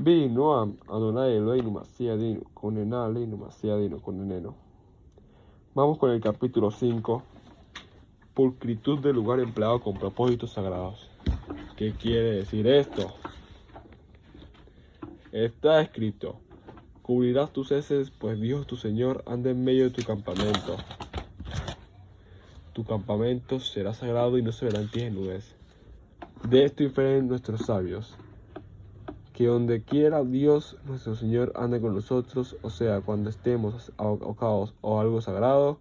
Vi Noam, Adonai Eloheinu Masiadino, Conenaleinu Masiadino, Coneneno. Vamos con el capítulo 5. Pulcritud del lugar empleado con propósitos sagrados. ¿Qué quiere decir esto? Está escrito: cubrirás tus heces, pues Dios tu Señor anda en medio de tu campamento. Tu campamento será sagrado y no se verá en ti desnudez. De esto infieren nuestros sabios, que donde quiera Dios nuestro Señor ande con nosotros, o sea, cuando estemos ahogados o algo sagrado,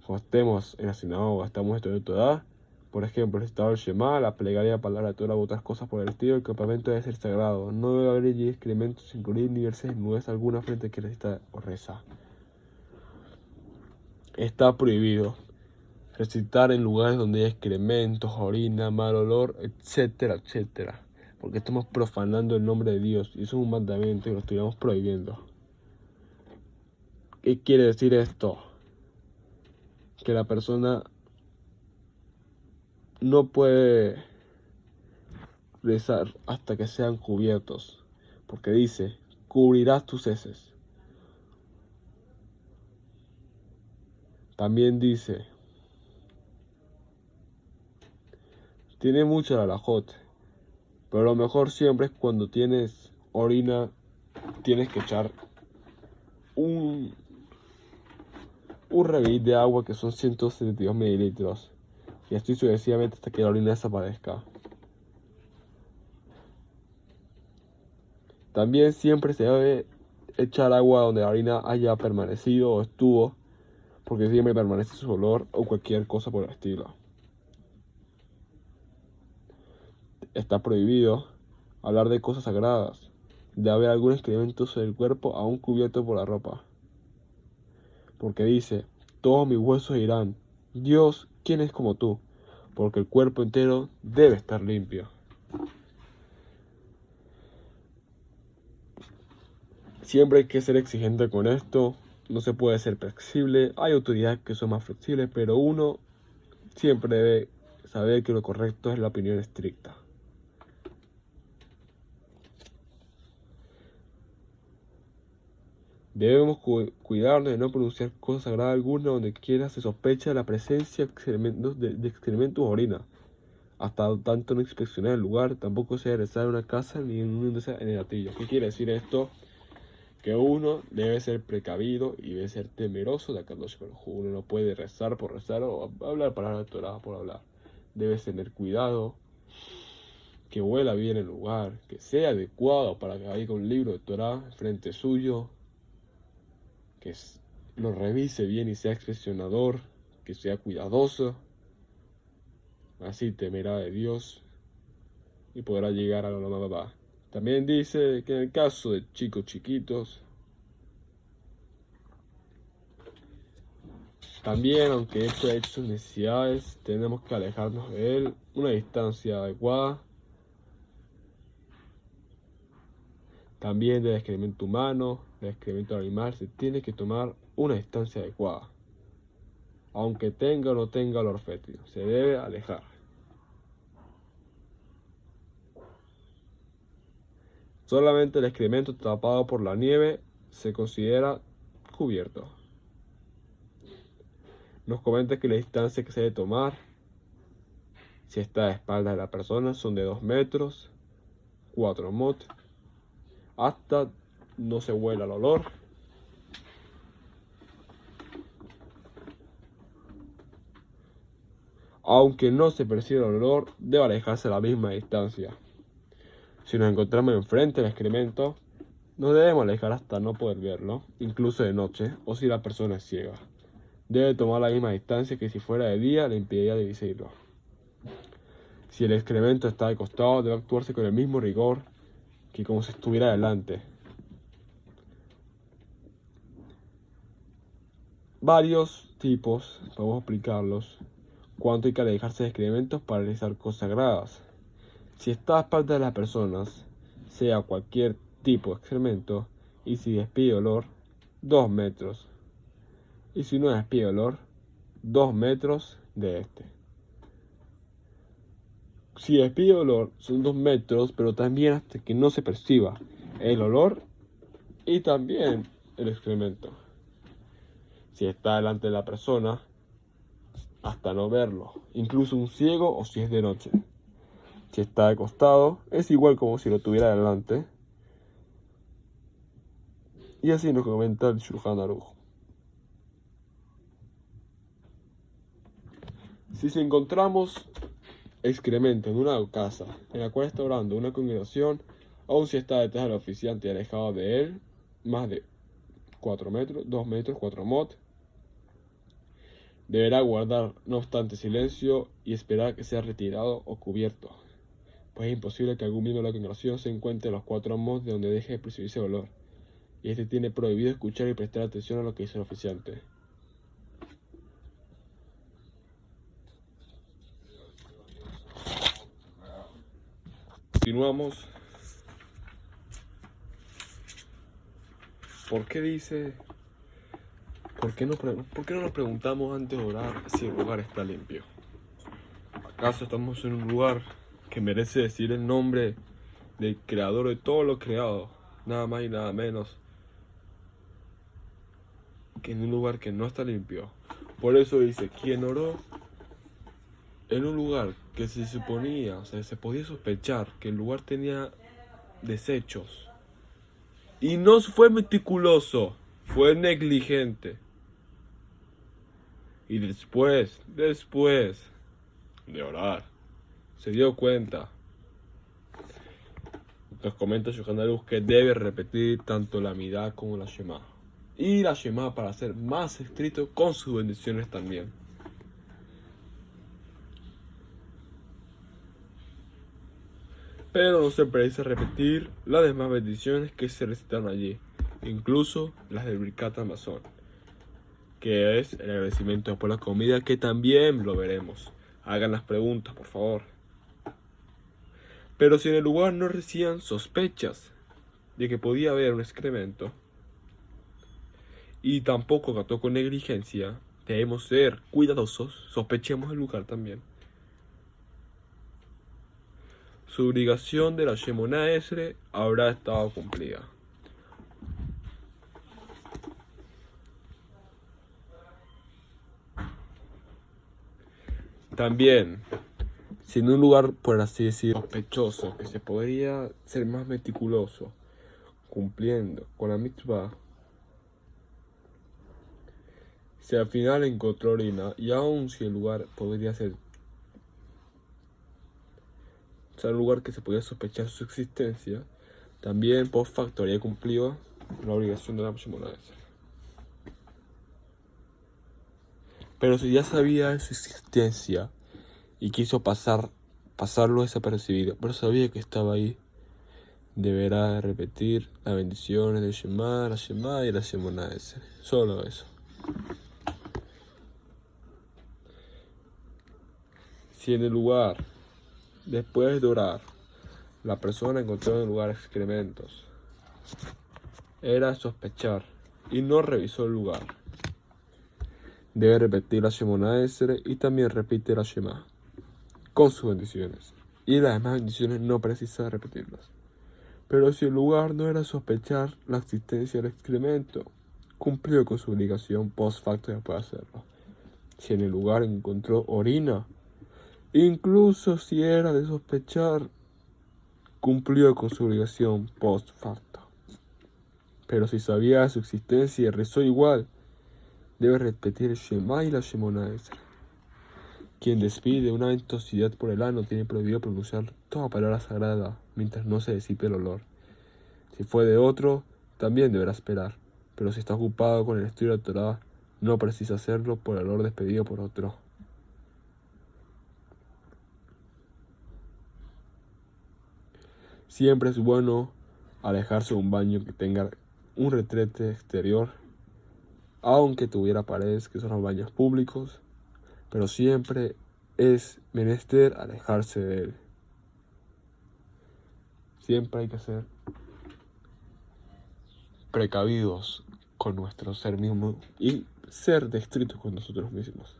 o estemos en la sinagoga, estamos estudiando Torah, por ejemplo, el estado del Shema, la plegaria, la palabra de Torah u otras cosas por el estilo, el campamento debe ser sagrado. No debe haber allí excrementos sin cubrir ni verse desnudez alguna frente que recita o reza. Está prohibido recitar en lugares donde hay excrementos, orina, mal olor, etcétera, etcétera. Porque estamos profanando el nombre de Dios y eso es un mandamiento y lo estuviéramos prohibiendo. ¿Qué quiere decir esto? Que la persona no puede rezar hasta que sean cubiertos, porque dice: cubrirás tus heces. También dice, tiene mucho alajot, pero lo mejor siempre es cuando tienes orina, tienes que echar un reguil de agua que son 172 mililitros, y así sucesivamente hasta que la orina desaparezca. También siempre se debe echar agua donde la orina haya permanecido o estuvo, porque siempre permanece su olor o cualquier cosa por el estilo. Está prohibido hablar de cosas sagradas, de haber algún excremento sobre el cuerpo aún cubierto por la ropa. Porque dice: todos mis huesos dirán, Dios, ¿quién es como tú? Porque el cuerpo entero debe estar limpio. Siempre hay que ser exigente con esto, no se puede ser flexible. Hay autoridades que son más flexibles, pero uno siempre debe saber que lo correcto es la opinión estricta. Debemos cuidarnos de no pronunciar cosas sagradas alguna donde quiera se sospecha la presencia de excrementos o orina. Hasta tanto no inspeccionar el lugar, tampoco se debe rezar en una casa ni en un índice en el gatillo. ¿Qué quiere decir esto? Que uno debe ser precavido y debe ser temeroso de Akadosh Baruj Hu. Uno no puede rezar por rezar o hablar palabras de Torah por hablar. Debes tener cuidado, que huela bien el lugar, que sea adecuado para que haya un libro de Torah frente suyo, que lo revise bien y sea expresionador, que sea cuidadoso. Así temerá de Dios y podrá llegar a la mamá. También dice que en el caso de chicos chiquitos, también aunque esto ha hecho sus necesidades, tenemos que alejarnos de él una distancia adecuada. También del excremento humano, del excremento animal, se tiene que tomar una distancia adecuada. Aunque tenga o no tenga olor fétido, se debe alejar. Solamente el excremento tapado por la nieve se considera cubierto. Nos comenta que la distancia que se debe tomar, si está a espaldas de la persona, son de 2 metros, 4 mot, hasta no se huela el olor. Aunque no se perciba el olor, debe alejarse a la misma distancia. Si nos encontramos enfrente del excremento, nos debemos alejar hasta no poder verlo, incluso de noche, o si la persona es ciega. Debe tomar la misma distancia que si fuera de día le impediría de visitarlo. Si el excremento está de costado, debe actuarse con el mismo rigor que como si estuviera delante. Varios tipos, podemos explicarlos, cuánto hay que alejarse de excrementos para realizar cosas sagradas. Si está a espaldas de las personas, sea cualquier tipo de excremento, y si despide olor, 2 metros. Y si no despide olor, 2 metros de este. Si despide olor, son 2 metros, pero también hasta que no se perciba el olor y también el excremento. Si está delante de la persona, hasta no verlo, incluso un ciego o si es de noche. Si está de costado, es igual como si lo tuviera delante. Y así nos comenta el Shulchan Aruch. Si encontramos excremento en una casa en la cual está orando una congregación, aun si está detrás del oficiante y alejado de él, más de 4 metros, 2 metros, 4 mot, deberá guardar no obstante silencio y esperar que sea retirado o cubierto, pues es imposible que algún miembro de la congregación se encuentre a los 4 mot de donde deje de percibirse el olor, y este tiene prohibido escuchar y prestar atención a lo que dice el oficiante. Continuamos. ¿Por qué dice? ¿Por qué no nos preguntamos antes de orar si el lugar está limpio? ¿Acaso estamos en un lugar que merece decir el nombre del creador de todo lo creado? Nada más y nada menos que en un lugar que no está limpio. Por eso dice, quien oró en un lugar que se suponía, o sea, se podía sospechar que el lugar tenía desechos y no fue meticuloso, fue negligente. Y después de orar, se dio cuenta. Nos comenta Shulchan Aruch que debe repetir tanto la Midá como la Shema. Y la Shema para ser más estricto con sus bendiciones también. Pero no se precisa repetir las demás bendiciones que se recitan allí, incluso las del Birkat Hamazon, que es el agradecimiento por la comida, que también lo veremos. Hagan las preguntas, por favor. Pero si en el lugar no recibían sospechas de que podía haber un excremento, y tampoco actuó con negligencia, debemos ser cuidadosos, sospechemos el lugar también. Su obligación de la Shemona Esre habrá estado cumplida. También, si en un lugar, por así decir, sospechoso, que se podría ser más meticuloso, cumpliendo con la mitzvah, si al final encontró orina, y aun si el lugar podría ser, o sea, un lugar que se podía sospechar su existencia, también post facto habría cumplido la obligación de la Shemona Esre. Pero si ya sabía de su existencia y quiso pasarlo desapercibido, pero sabía que estaba ahí, deberá repetir las bendiciones de Shema, la Shema y la Shemona Esre. Solo eso. Si en el lugar, después de orar, la persona encontró en el lugar excrementos, era sospechar y no revisó el lugar, debe repetir la Shemona Esre y también repite la Shema con sus bendiciones. Y las demás bendiciones no precisa repetirlas. Pero si el lugar no era sospechar la existencia del excremento, cumplió con su obligación post facto de poder hacerlo. Si en el lugar encontró orina, incluso si era de sospechar, cumplió con su obligación post facto. Pero si sabía de su existencia y rezó igual, debe repetir el Shema y la Shemona Esre. Quien despide una ventosidad por el ano tiene prohibido pronunciar toda palabra sagrada mientras no se disipe el olor. Si fue de otro, también deberá esperar, pero si está ocupado con el estudio de la Torá, no precisa hacerlo por el olor despedido por otro. Siempre es bueno alejarse de un baño que tenga un retrete exterior, aunque tuviera paredes, que son los baños públicos, pero siempre es menester alejarse de él. Siempre hay que ser precavidos con nuestro ser mismo y ser estrictos con nosotros mismos.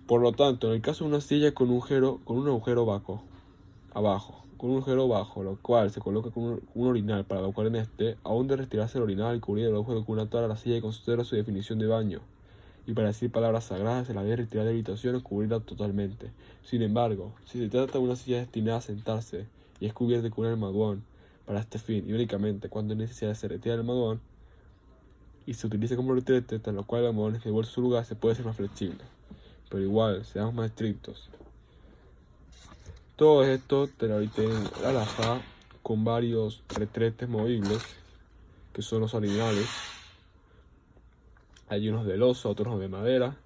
Por lo tanto, en el caso de una silla con un agujero bajo, lo cual se coloca con un orinal para evacuar en este, aún de retirarse el orinal y cubrir el agujero con una tabla, la silla considera su definición de baño. Y para decir palabras sagradas se la debe retirar de la habitación o cubrirla totalmente. Sin embargo, si se trata de una silla destinada a sentarse y es cubierta con un almohadón para este fin, y únicamente cuando es necesario se retira el almohadón y se utiliza como retrete, tras lo cual el almohadón es devuelto a su lugar, se puede ser más flexible. Pero igual, seamos más estrictos. Todo esto te lo ahorita en la alhaja con varios retretes movibles, que son los orinales. Hay unos de losa, otros de madera.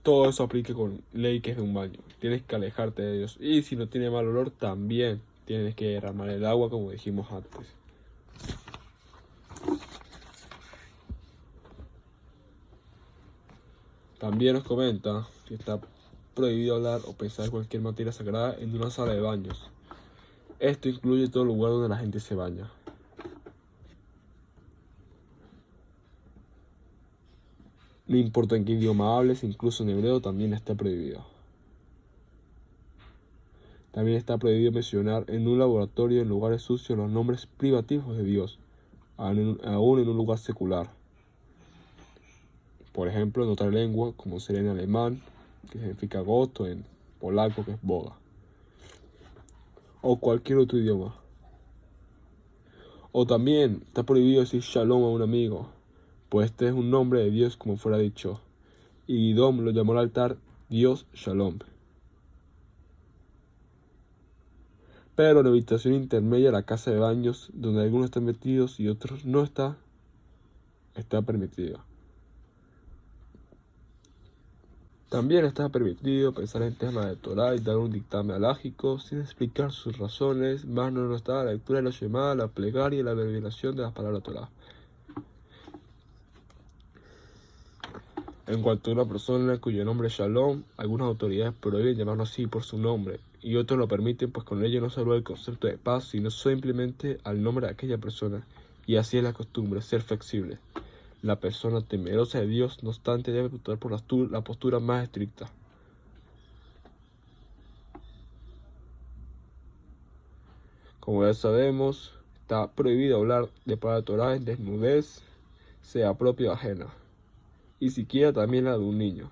Todo eso aplica con ley que es de un baño. Tienes que alejarte de ellos. Y si no tiene mal olor, también tienes que derramar el agua como dijimos antes. También nos comenta que está prohibido hablar o pensar cualquier materia sagrada en una sala de baños. Esto incluye todo lugar donde la gente se baña. No importa en qué idioma hables, incluso en hebreo también está prohibido. También está prohibido mencionar en un laboratorio en lugares sucios los nombres privativos de Dios, aún en un lugar secular. Por ejemplo, en otra lengua, como sería en alemán, que significa goto, en polaco, que es boda. O cualquier otro idioma. O también está prohibido decir shalom a un amigo, pues este es un nombre de Dios como fuera dicho. Y Dom lo llamó al altar Dios Shalom. Pero en la habitación intermedia, la casa de baños, donde algunos están metidos y otros no está permitido. También está permitido pensar en temas de Torah y dar un dictamen alágico sin explicar sus razones, más no está la lectura de la Shema, la plegaria y la revelación de las palabras Torah. En cuanto a una persona cuyo nombre es Shalom, algunas autoridades prohíben llamarlo así por su nombre, y otros lo permiten, pues con ello no se habla del concepto de paz, sino simplemente al nombre de aquella persona. Y así es la costumbre, ser flexible. La persona temerosa de Dios, no obstante, debe optar por la postura más estricta. Como ya sabemos, está prohibido hablar de palabra Torah en desnudez, sea propia o ajena, y siquiera también la de un niño,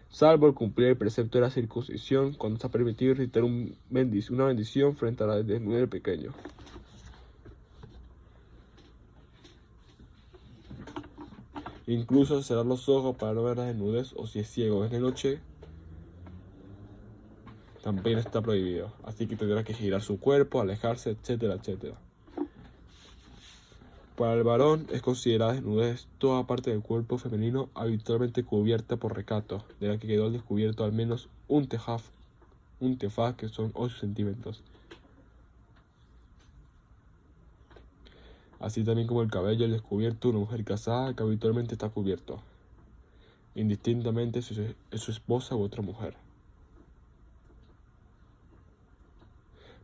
salvo el cumplir el precepto de la circuncisión, cuando está permitido recitar una bendición frente a la desnudez del pequeño. Incluso cerrar los ojos para no ver la desnudez, o si es ciego es de noche, también está prohibido. Así que tendrá que girar su cuerpo, alejarse, etcétera, etcétera. Para el varón es considerada desnudez toda parte del cuerpo femenino habitualmente cubierta por recato, de la que quedó al descubierto al menos un tefaj, que son 8 centímetros. Así también como el cabello al descubierto de una mujer casada que habitualmente está cubierto, indistintamente si es su esposa u otra mujer.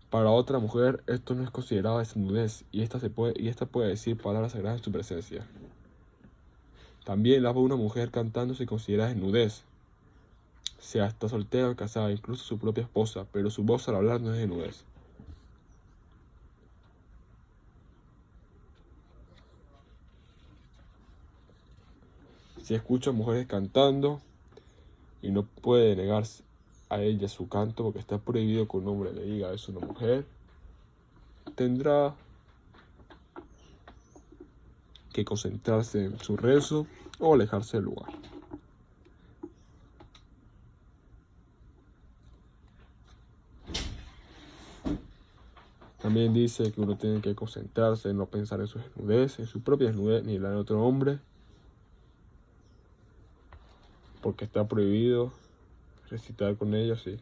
Para otra mujer esto no es considerado desnudez y esta puede decir palabras sagradas en su presencia. También la voz de una mujer cantando se considera desnudez, sea está soltera o casada, incluso su propia esposa, pero su voz al hablar no es desnudez. Si escucha mujeres cantando y no puede negarse a ella su canto porque está prohibido que un hombre le diga es una mujer, tendrá que concentrarse en su rezo o alejarse del lugar. También dice que uno tiene que concentrarse en no pensar en su desnudez, en su propia desnudez, ni en la de otro hombre, porque está prohibido recitar con ella, sí.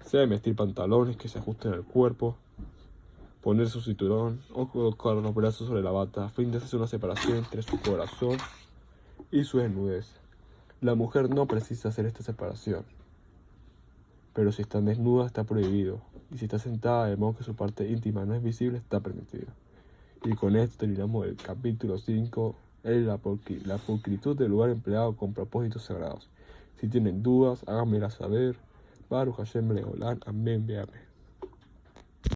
Se deben vestir pantalones que se ajusten al cuerpo, poner su cinturón o colocar los brazos sobre la bata a fin de hacer una separación entre su corazón y su desnudez. La mujer no precisa hacer esta separación, pero si está desnuda está prohibido, y si está sentada de modo que su parte íntima no es visible está permitido. Y con esto terminamos el capítulo 5 la pulcritud del lugar empleado con propósitos sagrados. Si tienen dudas, háganmela saber. Baruch Hashem Leolán. Amén, amén.